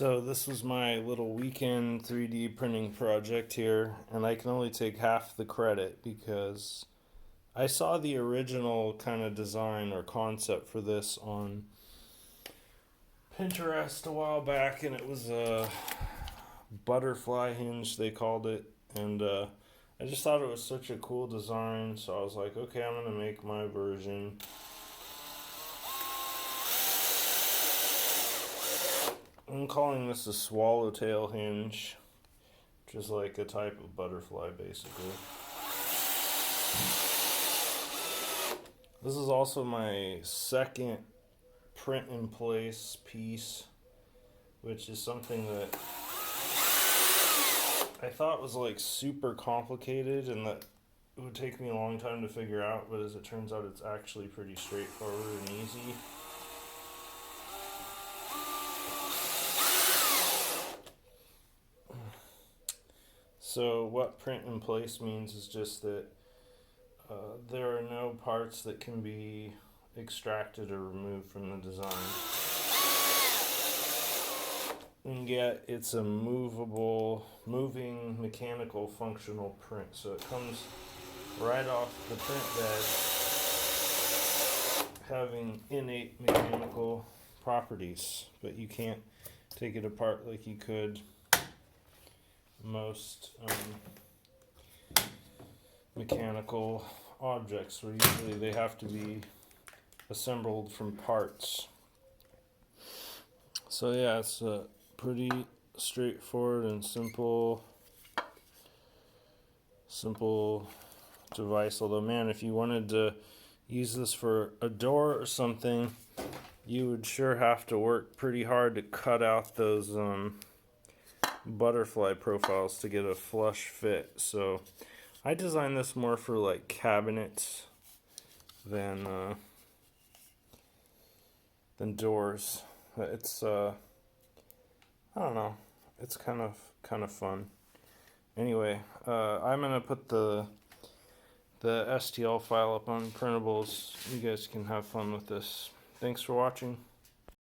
So this was my little weekend 3D printing project here, and I can only take half the credit because I saw the original kind of design or concept for this on Pinterest a while back, and it was a butterfly hinge, they called it, and I just thought it was such a cool design, so I was like, okay, I'm gonna make my version. I'm calling this a swallowtail hinge, which is like a type of butterfly, basically. This is also my second print in place piece, which is something that I thought was like super complicated and that it would take me a long time to figure out, but as it turns out, it's actually pretty straightforward and easy. So what print in place means is just that there are no parts that can be extracted or removed from the design. And yet it's a moving mechanical functional print. So it comes right off the print bed having innate mechanical properties, but you can't take it apart like you could most mechanical objects, where usually they have to be assembled from parts. So yeah, it's a pretty straightforward and simple device. Although, man, if you wanted to use this for a door or something, you would sure have to work pretty hard to cut out those butterfly profiles to get a flush fit. So I designed this more for like cabinets than doors. It's I don't know, it's kind of fun. Anyway, I'm gonna put the STL file up on printables. You guys can have fun with this. Thanks for watching.